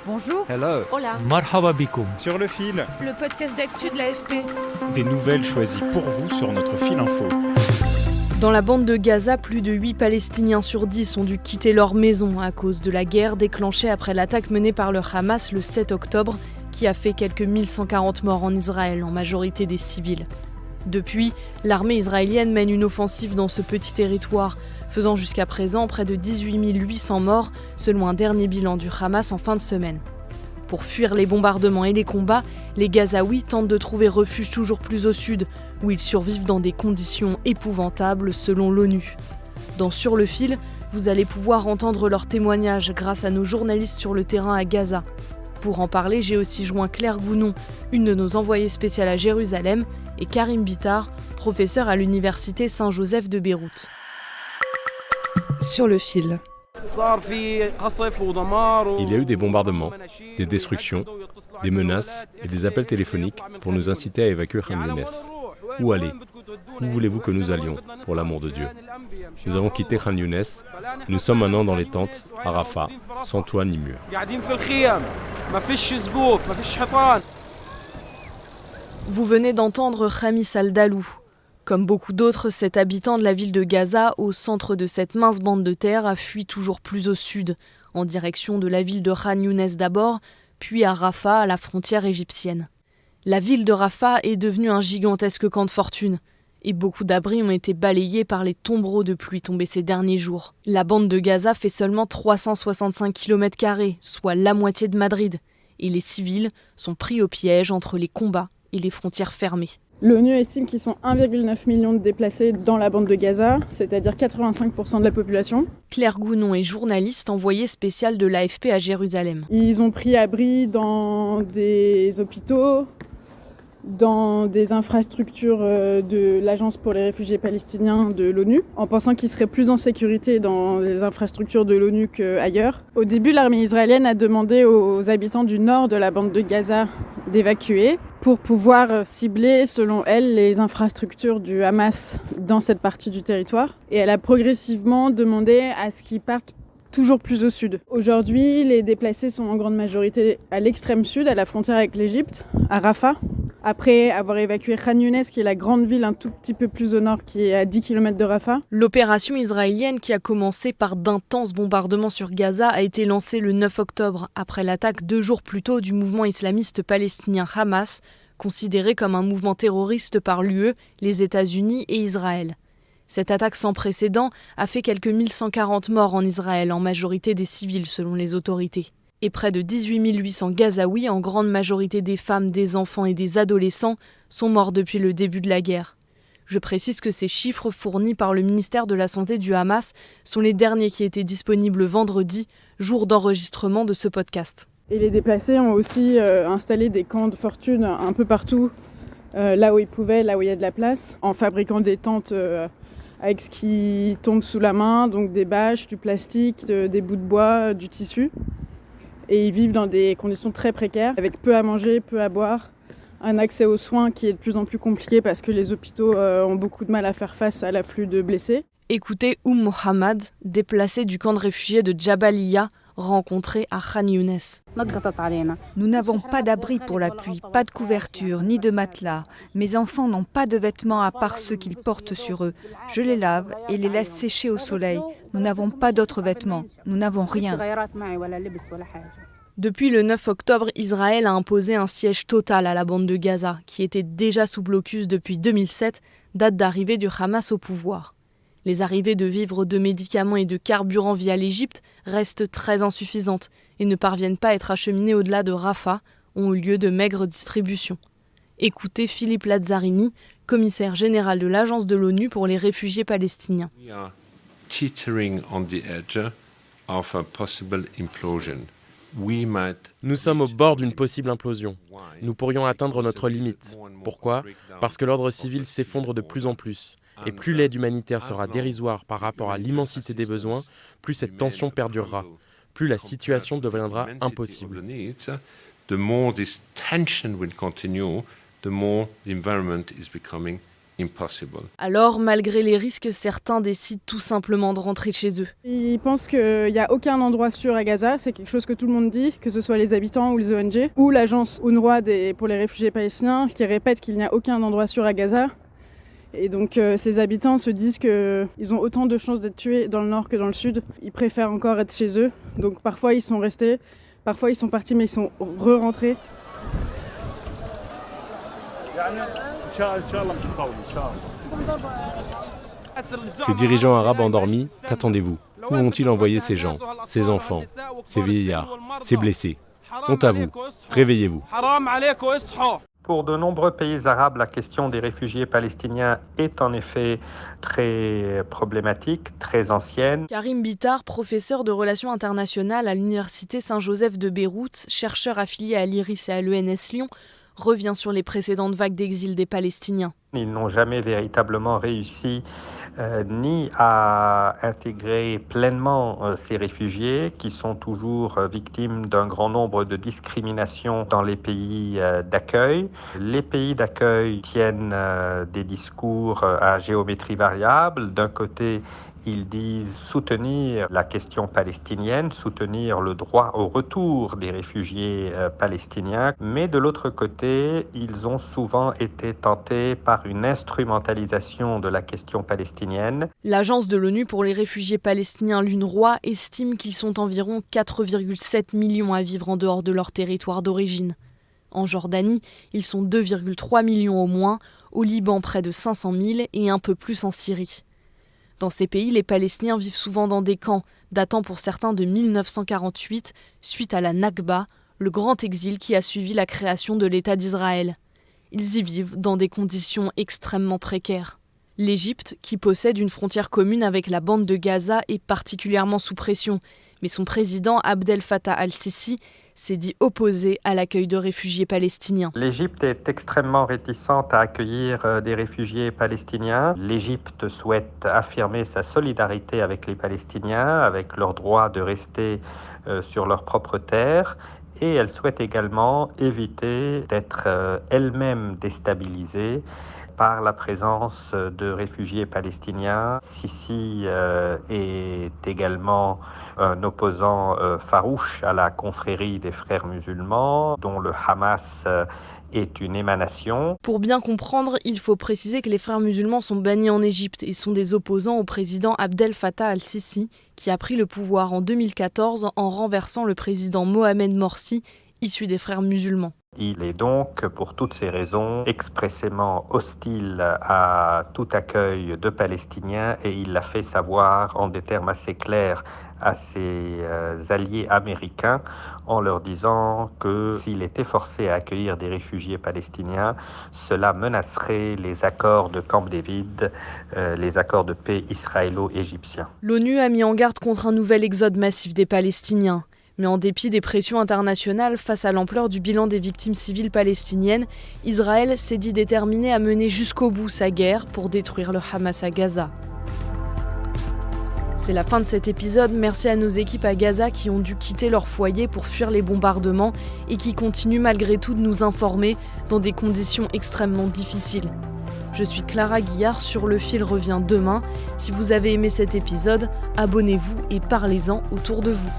Bonjour. Hello. Hola. Marhaba bikoum. Sur le fil, Le podcast d'actu de l'AFP. des nouvelles choisies pour vous sur notre fil info. Dans la bande de Gaza, plus de 8 Palestiniens sur 10 ont dû quitter leur maison à cause de la guerre déclenchée après l'attaque menée par le Hamas le 7 octobre, qui a fait quelques 1140 morts en Israël, en majorité des civils. Depuis, l'armée israélienne mène une offensive dans ce petit territoire, faisant jusqu'à présent près de 18 800 morts, selon un dernier bilan du Hamas en fin de semaine. Pour fuir les bombardements et les combats, les Gazaouis tentent de trouver refuge toujours plus au sud, où ils survivent dans des conditions épouvantables selon l'ONU. Dans Sur le fil, vous allez pouvoir entendre leurs témoignages grâce à nos journalistes sur le terrain à Gaza. Pour en parler, j'ai aussi joint Claire Gounon, une de nos envoyées spéciales à Jérusalem, et Karim Bitar, professeur à l'université Saint-Joseph de Beyrouth. Sur le fil. Il y a eu des bombardements, des destructions, des menaces et des appels téléphoniques pour nous inciter à évacuer Khan Younes. Où aller ? Où voulez-vous que nous allions, pour l'amour de Dieu ? Nous avons quitté Khan Younes, nous sommes maintenant dans les tentes, à Rafah, sans toit ni mur. Vous venez d'entendre Khamis Al-Dalou. Comme beaucoup d'autres, cet habitant de la ville de Gaza, au centre de cette mince bande de terre, a fui toujours plus au sud, en direction de la ville de Khan Younes d'abord, puis à Rafah, à la frontière égyptienne. La ville de Rafah est devenue un gigantesque camp de fortune, et beaucoup d'abris ont été balayés par les tombereaux de pluie tombés ces derniers jours. La bande de Gaza fait seulement 365 km², soit la moitié de Madrid, et les civils sont pris au piège entre les combats et les frontières fermées. L'ONU estime qu'ils sont 1,9 million de déplacés dans la bande de Gaza, c'est-à-dire 85% de la population. Claire Gounon est journaliste envoyée spéciale de l'AFP à Jérusalem. Ils ont pris abri dans des hôpitaux, dans des infrastructures de l'Agence pour les réfugiés palestiniens de l'ONU, en pensant qu'ils seraient plus en sécurité dans les infrastructures de l'ONU qu'ailleurs. Au début, l'armée israélienne a demandé aux habitants du nord de la bande de Gaza d'évacuer pour pouvoir cibler, selon elle, les infrastructures du Hamas dans cette partie du territoire. Et elle a progressivement demandé à ce qu'ils partent toujours plus au sud. Aujourd'hui, les déplacés sont en grande majorité à l'extrême sud, à la frontière avec l'Égypte, à Rafah. Après avoir évacué Khan Younes, qui est la grande ville un tout petit peu plus au nord, qui est à 10 km de Rafah. L'opération israélienne, qui a commencé par d'intenses bombardements sur Gaza, a été lancée le 9 octobre, après l'attaque 2 jours plus tôt du mouvement islamiste palestinien Hamas, considéré comme un mouvement terroriste par l'UE, les États-Unis et Israël. Cette attaque sans précédent a fait quelques 1140 morts en Israël, en majorité des civils selon les autorités. Et près de 18 800 Gazaouis, en grande majorité des femmes, des enfants et des adolescents, sont morts depuis le début de la guerre. Je précise que ces chiffres fournis par le ministère de la Santé du Hamas sont les derniers qui étaient disponibles vendredi, jour d'enregistrement de ce podcast. Et les déplacés ont aussi installé des camps de fortune un peu partout, là où ils pouvaient, là où il y a de la place, en fabriquant des tentes avec ce qui tombe sous la main, donc des bâches, du plastique, des bouts de bois, du tissu. Et ils vivent dans des conditions très précaires, avec peu à manger, peu à boire, un accès aux soins qui est de plus en plus compliqué parce que les hôpitaux ont beaucoup de mal à faire face à l'afflux de blessés. Écoutez Mohamed, déplacé du camp de réfugiés de Jabalia, rencontré à Khan Younes. Nous n'avons pas d'abri pour la pluie, pas de couverture, ni de matelas. Mes enfants n'ont pas de vêtements à part ceux qu'ils portent sur eux. Je les lave et les laisse sécher au soleil. Nous n'avons pas d'autres vêtements. Nous n'avons rien. Depuis le 9 octobre, Israël a imposé un siège total à la bande de Gaza, qui était déjà sous blocus depuis 2007, date d'arrivée du Hamas au pouvoir. Les arrivées de vivres, de médicaments et de carburant via l'Égypte restent très insuffisantes et ne parviennent pas à être acheminées au-delà de Rafah, ont eu lieu de maigres distributions. Écoutez Philippe Lazzarini, commissaire général de l'Agence de l'ONU pour les réfugiés palestiniens. Nous sommes au bord d'une possible implosion. Nous pourrions atteindre notre limite. Pourquoi ? Parce que l'ordre civil s'effondre de plus en plus. Et plus l'aide humanitaire sera dérisoire par rapport à l'immensité des besoins, plus cette tension perdurera, plus la situation deviendra impossible. Alors, malgré les risques, certains décident tout simplement de rentrer chez eux. Ils pensent qu'il n'y a aucun endroit sûr à Gaza, c'est quelque chose que tout le monde dit, que ce soit les habitants ou les ONG, ou l'agence UNRWA pour les réfugiés palestiniens qui répète qu'il n'y a aucun endroit sûr à Gaza. Et donc ces habitants se disent qu'ils ont autant de chances d'être tués dans le nord que dans le sud. Ils préfèrent encore être chez eux. Donc parfois ils sont restés, parfois ils sont partis mais ils sont re-rentrés. Ces dirigeants arabes endormis, qu'attendez-vous? Où ont-ils envoyé ces gens, ces enfants, ces vieillards, ces blessés? Honte à vous, réveillez-vous. Pour de nombreux pays arabes, la question des réfugiés palestiniens est en effet très problématique, très ancienne. Karim Bitar, professeur de relations internationales à l'université Saint-Joseph de Beyrouth, chercheur affilié à l'IRIS et à l'ENS Lyon, revient sur les précédentes vagues d'exil des Palestiniens. Ils n'ont jamais véritablement réussi ni à intégrer pleinement ces réfugiés qui sont toujours victimes d'un grand nombre de discriminations dans les pays d'accueil. Les pays d'accueil tiennent des discours à géométrie variable. D'un côté, ils disent soutenir la question palestinienne, soutenir le droit au retour des réfugiés palestiniens. Mais de l'autre côté, ils ont souvent été tentés par une instrumentalisation de la question palestinienne. L'agence de l'ONU pour les réfugiés palestiniens, l'UNRWA, estime qu'ils sont environ 4,7 millions à vivre en dehors de leur territoire d'origine. En Jordanie, ils sont 2,3 millions au moins, au Liban près de 500 000 et un peu plus en Syrie. Dans ces pays, les Palestiniens vivent souvent dans des camps, datant pour certains de 1948, suite à la Nakba, le grand exil qui a suivi la création de l'État d'Israël. Ils y vivent dans des conditions extrêmement précaires. L'Égypte, qui possède une frontière commune avec la bande de Gaza, est particulièrement sous pression, mais son président Abdel Fattah al-Sisi s'est dit opposé à l'accueil de réfugiés palestiniens. L'Égypte est extrêmement réticente à accueillir des réfugiés palestiniens. L'Égypte souhaite affirmer sa solidarité avec les Palestiniens, avec leur droit de rester sur leur propre terre. Et elle souhaite également éviter d'être elle-même déstabilisée par la présence de réfugiés palestiniens. Sisi est également un opposant farouche à la confrérie des frères musulmans, dont le Hamas est une émanation. Pour bien comprendre, il faut préciser que les frères musulmans sont bannis en Égypte et sont des opposants au président Abdel Fattah al-Sisi, qui a pris le pouvoir en 2014 en renversant le président Mohamed Morsi, issu des frères musulmans. Il est donc, pour toutes ces raisons, expressément hostile à tout accueil de Palestiniens et il l'a fait savoir en des termes assez clairs à ses alliés américains en leur disant que s'il était forcé à accueillir des réfugiés palestiniens, cela menacerait les accords de Camp David, les accords de paix israélo-égyptiens. L'ONU a mis en garde contre un nouvel exode massif des Palestiniens. Mais en dépit des pressions internationales face à l'ampleur du bilan des victimes civiles palestiniennes, Israël s'est dit déterminé à mener jusqu'au bout sa guerre pour détruire le Hamas à Gaza. C'est la fin de cet épisode. Merci à nos équipes à Gaza qui ont dû quitter leur foyer pour fuir les bombardements et qui continuent malgré tout de nous informer dans des conditions extrêmement difficiles. Je suis Clara Guillard, Sur le fil revient demain. Si vous avez aimé cet épisode, abonnez-vous et parlez-en autour de vous.